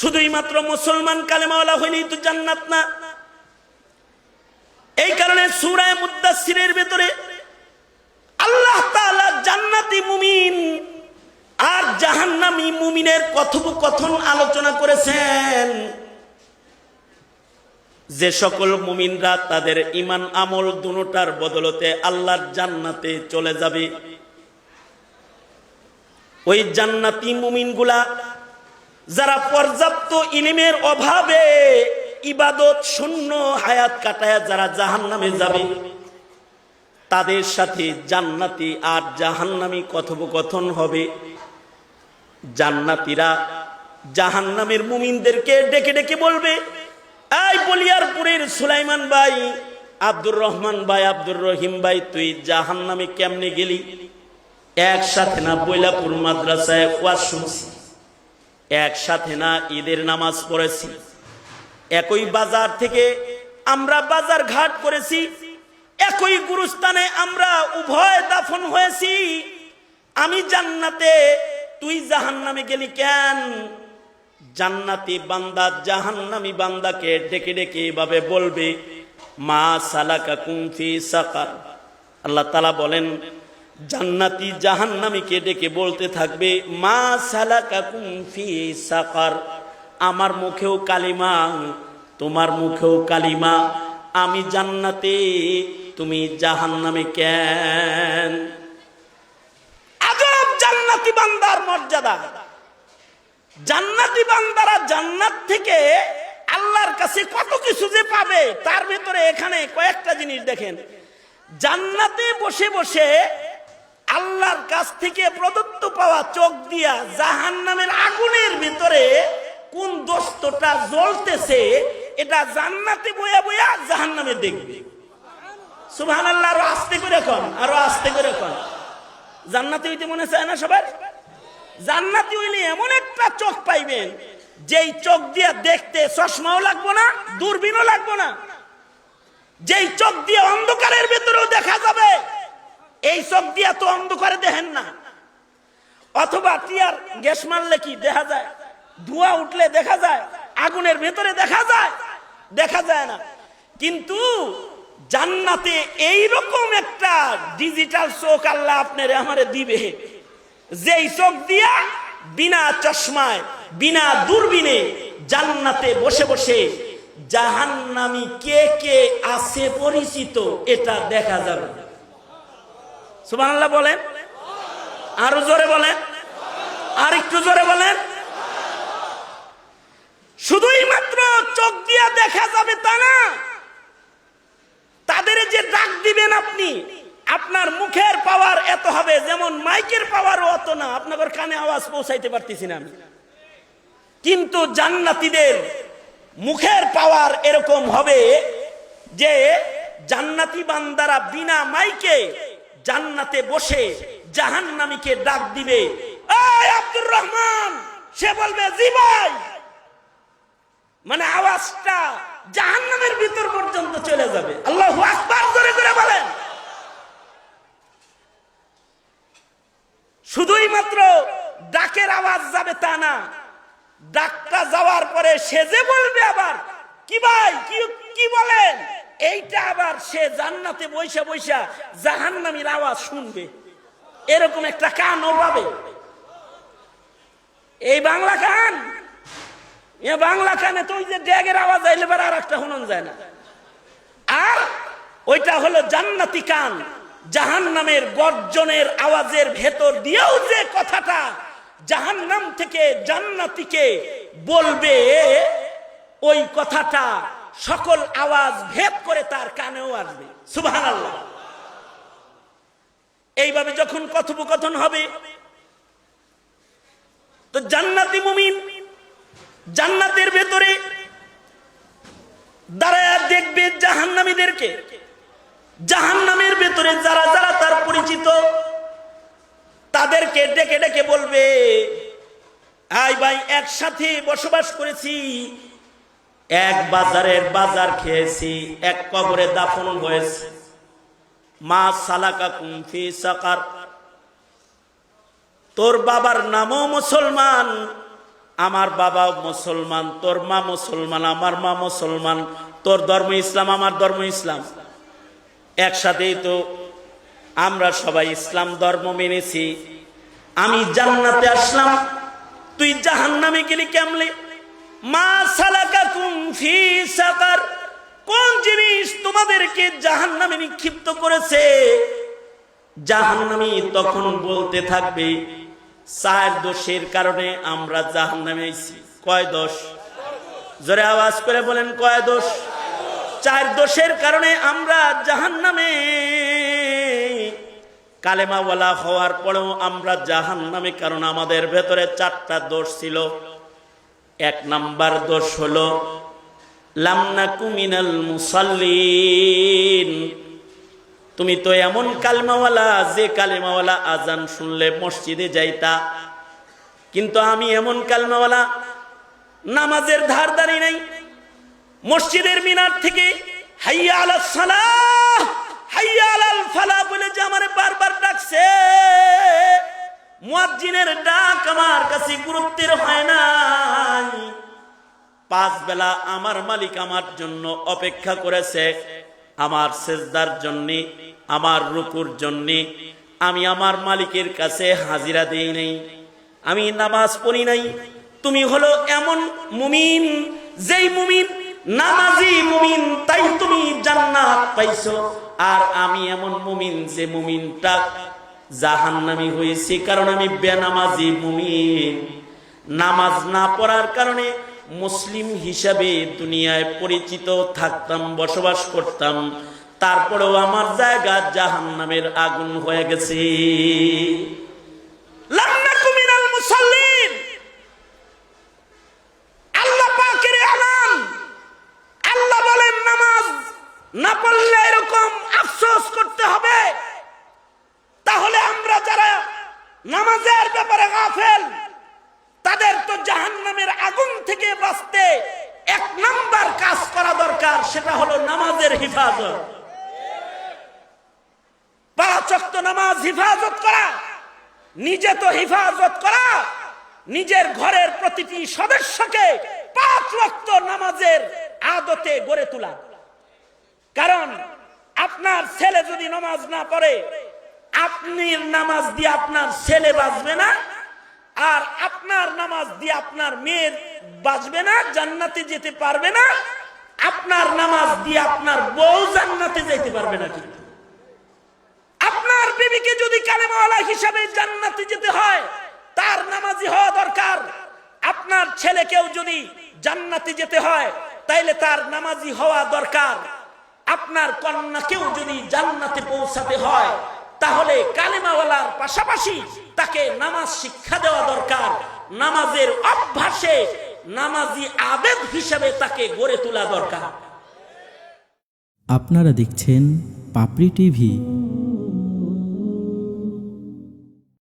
শুধুই মাত্র মুসলমান কালেমাওয়ালা হইলেই তো জান্নাত না। এই কারণে সূরা মুদাসসিরের ভিতরে আল্লাহ তাআলা জান্নাতি মুমিন আর জাহান্নামী মুমিনের কথোপকথন আলোচনা করেছেন। যে সকল মুমিনরা তাদের ঈমান আমল দুটোটার বদলতে আল্লাহর জান্নাতে চলে যাবে, ওই জান্নাতি মুমিনগুলা যারা পর্যাপ্ত ইলমের অভাবে ইবাদত শূন্য হায়াত কাটায়া যারা জাহান্নামে যাবে, তাদের সাথে জান্নাতি আর জাহান্নামী কথোপকথন হবে। জান্নাতীরা জাহান্নামের মুমিনদেরকে ডেকে ডেকে বলবে, এই বলিয়ারপুরের সুলাইমান ভাই, আব্দুর রহমান ভাই, আব্দুর রহিম ভাই, তুই জাহান্নামে কেমনে গেলি? একসাথে না বৈলাপুর মাদ্রাসায় ওয়াজ শুনছি, একসাথে না ঈদের নামাজ পড়েছি, একই বাজার থেকে আমরা বাজার ঘাট করেছি, একই গুরুস্থানে আমরা উভয় দাফন হয়েছি। আমি জান্নাতে, তুই জাহান্নামে গেলি কেন? জান্নাতি বান্দা জাহান্নামী বান্দাকে ডেকে ডেকে এভাবে বলবে, মা সালাকাকুম ফি সাকার। আল্লাহ তাআলা বলেন, জান্নাতি জাহান্নামীকে ডেকে বলতে থাকবে, মা সালাকাকুম ফি সাকার। আমার মুখেও কালিমা, তোমার মুখেও কালিমা, আমি জান্নাতে, তুমি জাহান্নামে কেন? আজব জান্নাতি বান্দার মর্যাদা। জান্নাতি বান্দারা জান্নাত থেকে আল্লাহর কাছে কত কিছু যে পাবে, তার ভিতরে এখানে কয়েকটা জিনিস দেখেন। জান্নাতে বসে বসে আল্লাহর কাছ থেকে প্রদত্ত পাওয়া চোখ দিয়া জাহান্নামের আগুনের ভিতরে কোন দোস্তটা জ্বলতেছে, এটা জান্নাতে বয়া বয়া জাহান্নামে দেখবে। সুবহানাল্লাহ। আরো আস্তে করে কোন, আরো আস্তে করে কোন। জান্নাতে হইতে মনে চায় না সবার? জান্নাতি হইলে এমন একটা চোখ পাইবেন, যেই চোখ দিয়া দেখতে চশমাও লাগবো না, দূরবীনও লাগবো না, যেই চোখ দিয়ে অন্ধকারের ভেতরেও দেখা যাবে। এই চোখ দিয়া তো অন্ধকারে দেখেন না, অথবা টিয়ার গ্যাস মারলে কি দেখা যায়? ধোঁয়া উঠলে দেখা যায়, আগুনের ভেতরে দেখা যায়? দেখা যায় না। কিন্তু জান্নাতে এইরকম একটা ডিজিটাল চোখ আল্লাহ আপনার আমারে দিবে, যেই চোখ দিয়া বিনা চশমায় বিনা দূরবীনে জান্নাতে বসে বসে জাহান্নামী কে কে আছে পরিচিত এটা দেখা যাবে। সুবহানাল্লাহ বলেন, আরো জোরে বলেন, আর একটু জোরে বলেন। শুধুই মাত্র চোখ দিয়া দেখা যাবে তা না, তাদের যে ডাক দিবেন আপনি, আপনার মুখের পাওয়ার এত হবে, যেমন মাইকের পাওয়ারও অত না, আপনাদের কানে আওয়াজ পৌঁছাইতে পারতেছি না আমি, কিন্তু জান্নাতীদের মুখের পাওয়ার এরকম হবে যে জান্নাতি বান্দারা বিনা মাইকে জান্নাতে বসে জাহান্নামীকে ডাক দিবে, এই আব্দুর রহমান। সে বলবে, জি ভাই। মানে আওয়াজটা জাহান্নামের ভিতর পর্যন্ত চলে যাবে। আল্লাহু আকবার জোরে করে বলেন। শুধুই মাত্র ডাকের আওয়াজ যাবে তা না, ডাকটা যাওয়ার পরে সে যে বলবে আবার, কি ভাই কি বলেন, এইটা আবার সে জান্নাতে বৈশা বৈশা জাহান্নামীর আওয়াজ শুনবে। এরকম একটা কানও পাবে। এই বাংলা কান, এ বাংলা কানে তো ওই যে ড্যাগের আওয়াজ আইলে আর একটা শুনুন যায় না। আর ওইটা হলো জান্নাতি কান। জাহান্নামের গর্জনের আওয়াজের ভেতর দিয়েও যে কথাটা জাহান্নাম থেকে জান্নাতীকে বলবে, ওই কথাটা সকল আওয়াজ ভেদ করে তার কানেও আসবে। সুবহানাল্লাহ। এইভাবে যখন কথোপকথন হবে, তো জান্নাতি মুমিন জান্নাতের ভেতরে দাঁড়ায়া দেখবে জাহান্নামীদেরকে। জাহান্নামের ভেতরে যারা যারা তার পরিচিত, তাদেরকে ডেকে ডেকে বলবে, আই ভাই, একসাথে বসবাস করেছি, এক বাজারের বাজার খেয়েছি, এক কবরে দাফন হয়েছে। মা সালাকাকুম ফি সাকার। তোর বাবার নামও মুসলমান, আমার বাবা মুসলমান, তোর মা মুসলমান, আমার মা মুসলমান, তোর ধর্ম ইসলাম, আমার ধর্ম ইসলাম, একসাথেই তো আমরা সবাই ইসলাম ধর্ম মেনেছি। আমি জান্নাতে আসলাম, তুই জাহান্নামে গেলি কেমনে? মা সালাকাকুম ফি সাকার, কোন জিনিস তোমাদেরকে জাহান্নামে নিক্ষিপ্ত করেছে? জাহান্নামী তখন বলতে থাকবে, 4 দোষের কারণে আমরা জাহান্নামে আইছি। কয় দোষ? জোরে আওয়াজ করে বলেন, কয় দোষ? 4 দোষের কারণে আমরা জাহান্নামে। কালেমাওয়ালা হওয়ার পরেও আমরা জাহান্নামে, কারণ আমাদের ভেতরে 4টা দোষ ছিল। 1 নাম্বার দোষ হলো লাম নাকু মিনাল মুসাল্লিন। তুমি তো এমন কালেমাওয়ালা, যে কালেমাওয়ালা আজান শুনলে মসজিদে যাইতা, কিন্তু আমি এমন কালেমাওয়ালা, নামাজের ধার ধারি নাই। মসজিদের মিনার থেকে হাইয়া আলাস সালাহ, হাইয়া আলাল ফালাহ বলে যে আমারে বারবার ডাকছে, মুয়াজ্জিনের ডাক আমার কাছে গুরুত্বের হয় নাই। 5 বেলা আমার মালিক আমার জন্য অপেক্ষা করেছে, আমার সেজদার জন্যে, আমার রুকুর জন্যে। আমি আমার মালিকের কাছে হাজিরা দেই নাই, আমি নামাজ পড়ি নাই। তুমি হলো এমন মুমিন, যেই মুমিন নামাজি মুমিন, তাই তুমি জান্নাত পাইছো। আর আমি এমন মুমিন, যে মুমিনটা জাহান্নামী হয়েছে, কারণ আমি বেনামাজি মুমিন। নামাজ না পড়ার কারণে মুসলিম হিসাবে দুনিয়ায় পরিচিত থাকতাম, বসবাস করতাম, তারপরেও আমার জায়গা জাহান্নামের আগুন হয়ে গেছে। লাম নাকু মিনাল মুসাল্লিন, আল্লাহ পাকের এলান। আল্লাহ বলেন নামাজ না পড়লে এরকম আফসোস করতে হবে। তাহলে আমরা যারা নামাজের ব্যাপারে গাফেল, তাদের তো জাহান্নামের আগুন থেকে বাঁচতে 1 নাম্বার কাজ করা দরকার, সেটা হলো নামাজের হিফাজত। 5 ওয়াক্ত নামাজ হিফাজত করা, নিজে তো হিফাজত করা, নিজের ঘরের প্রতিটি সদস্যকে 5 ওয়াক্ত নামাজের আদতে গড়ে তোলা। কারণ আপনার ছেলে যদি নামাজ না পড়ে, আপনি নামাজ দিয়ে আপনার ছেলে বাঁচবে না, আর আপনার নামাজ দিয়ে আপনার মেয়ে বাঁচবে না, জান্নাতে যেতে পারবে না। আপনার নামাজ দিয়ে আপনার বউ জান্নাতে যেতে পারবে না। কিন্তু আপনার বিবিকে যদি কালেমাওয়ালা হিসাবে জান্নাতে যেতে হয়, তার নামাজি হওয়া দরকার। আপনার ছেলেকেও যদি জান্নাতে যেতে হয়, তাইলে তার নামাজি হওয়া দরকার। আপনার কন্যাকেও যদি জান্নাতে পৌঁছাতে হয়, তাহলে কালেমাওয়ালার পাশাপাশি তাকে নামাজ শিক্ষা দেওয়া দরকার। নামাজের অভ্যাসে নামাজি আবেদ হিসেবে তাকে গড়ে তোলা দরকার। আপনারা দেখছেন পাপড়ি টিভি।